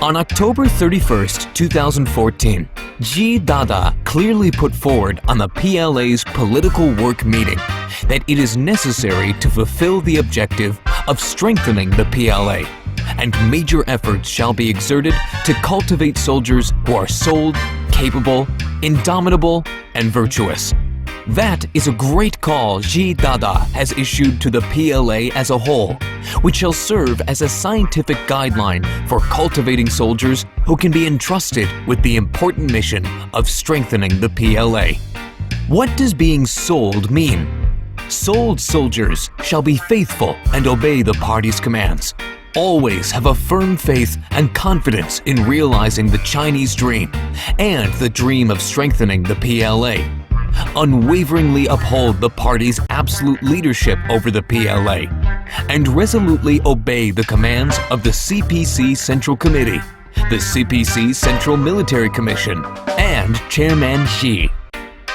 On October 31st, 2014, Xi Dada clearly put forward on the PLA's political work meeting that it is necessary to fulfill the objective of strengthening the PLA, and major efforts shall be exerted to cultivate soldiers who are sold, capable, indomitable, and virtuous. That is a great call Xi Dada has issued to the PLA as a whole, which shall serve as a scientific guideline for cultivating soldiers who can be entrusted with the important mission of strengthening the PLA. What does being sold mean? Sold soldiers shall be faithful and obey the party's commands. Always have a firm faith and confidence in realizing the Chinese dream and the dream of strengthening the PLA. Unwaveringly uphold the party's absolute leadership over the PLA, and resolutely obey the commands of the CPC Central Committee, the CPC Central Military Commission, and Chairman Xi.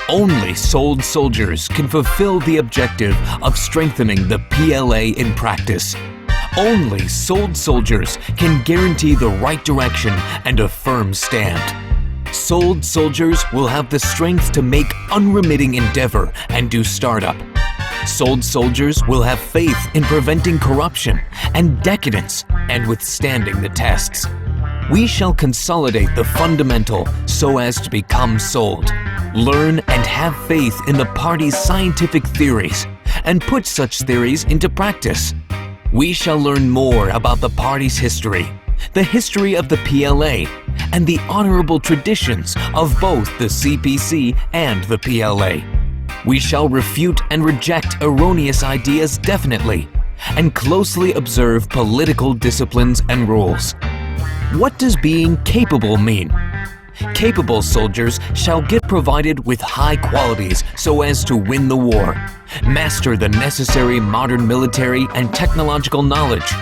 Only sold soldiers can fulfill the objective of strengthening the PLA in practice. Only sold soldiers can guarantee the right direction and a firm stand. Sold soldiers will have the strength to make unremitting endeavor and do startup. Sold soldiers will have faith in preventing corruption and decadence and withstanding the tests. We shall consolidate the fundamental so as to become sold, learn and have faith in the party's scientific theories, and put such theories into practice. We shall learn more about the party's history, the history of the PLA, and the honorable traditions of both the CPC and the PLA. We shall refute and reject erroneous ideas definitely, and closely observe political disciplines and rules. What does being capable mean? Capable soldiers shall get provided with high qualities so as to win the war, master the necessary modern military and technological knowledge,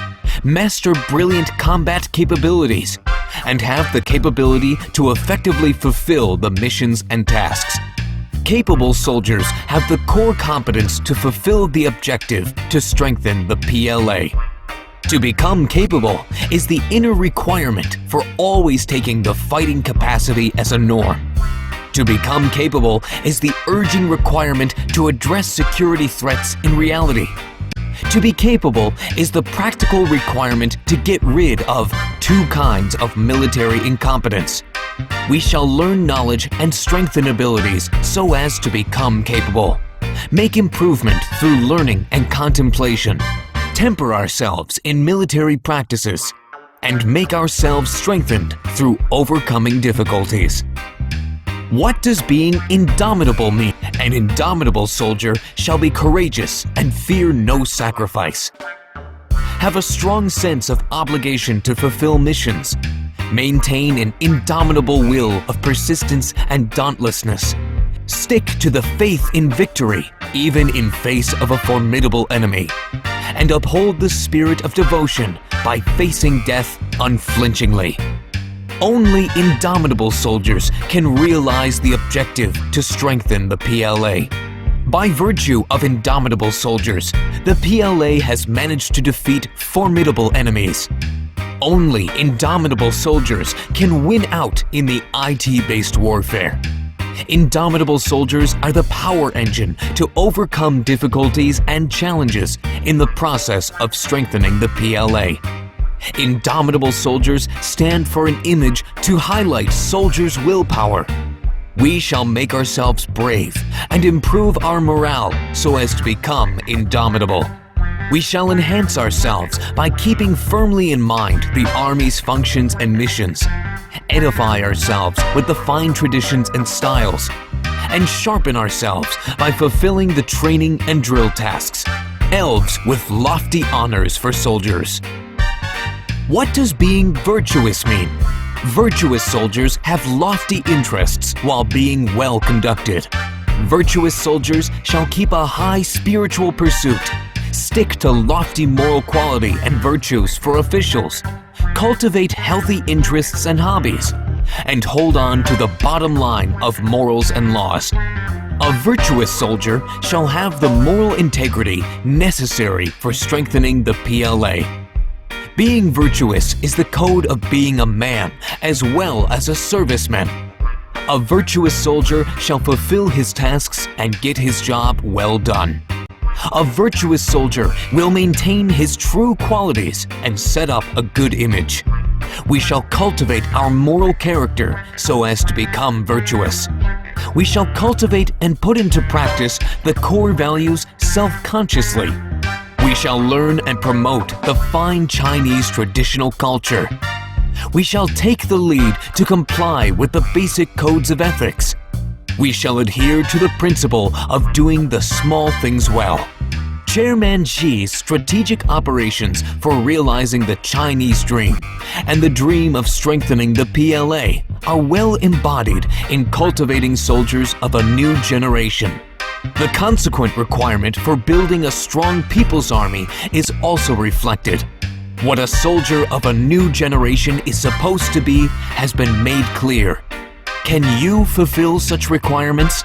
master brilliant combat capabilities, and have the capability to effectively fulfill the missions and tasks. Capable soldiers have the core competence to fulfill the objective to strengthen the PLA. To become capable is the inner requirement for always taking the fighting capacity as a norm. To become capable is the urging requirement to address security threats in reality. To be capable is the practical requirement to get rid of two kinds of military incompetence. We shall learn knowledge and strengthen abilities so as to become capable, make improvement through learning and contemplation, temper ourselves in military practices, and make ourselves strengthened through overcoming difficulties. What does being indomitable mean? An indomitable soldier shall be courageous and fear no sacrifice. Have a strong sense of obligation to fulfill missions. Maintain an indomitable will of persistence and dauntlessness. Stick to the faith in victory, even in face of a formidable enemy. And uphold the spirit of devotion by facing death unflinchingly. Only indomitable soldiers can realize the objective to strengthen the PLA. By virtue of indomitable soldiers, the PLA has managed to defeat formidable enemies. Only indomitable soldiers can win out in the IT-based warfare. Indomitable soldiers are the power engine to overcome difficulties and challenges in the process of strengthening the PLA. Indomitable soldiers stand for an image to highlight soldiers' willpower. We shall make ourselves brave and improve our morale so as to become indomitable. We shall enhance ourselves by keeping firmly in mind the Army's functions and missions, edify ourselves with the fine traditions and styles, and sharpen ourselves by fulfilling the training and drill tasks, elves with lofty honors for soldiers. What does being virtuous mean? Virtuous soldiers have lofty interests while being well conducted. Virtuous soldiers shall keep a high spiritual pursuit, stick to lofty moral quality and virtues for officials, cultivate healthy interests and hobbies, and hold on to the bottom line of morals and laws. A virtuous soldier shall have the moral integrity necessary for strengthening the PLA. Being virtuous is the code of being a man as well as a serviceman. A virtuous soldier shall fulfill his tasks and get his job well done. A virtuous soldier will maintain his true qualities and set up a good image. We shall cultivate our moral character so as to become virtuous. We shall cultivate and put into practice the core values self-consciously. We shall learn and promote the fine Chinese traditional culture. We shall take the lead to comply with the basic codes of ethics. We shall adhere to the principle of doing the small things well. Chairman Xi's strategic operations for realizing the Chinese dream and the dream of strengthening the PLA are well embodied in cultivating soldiers of a new generation. The consequent requirement for building a strong people's army is also reflected. What a soldier of a new generation is supposed to be has been made clear. Can you fulfill such requirements?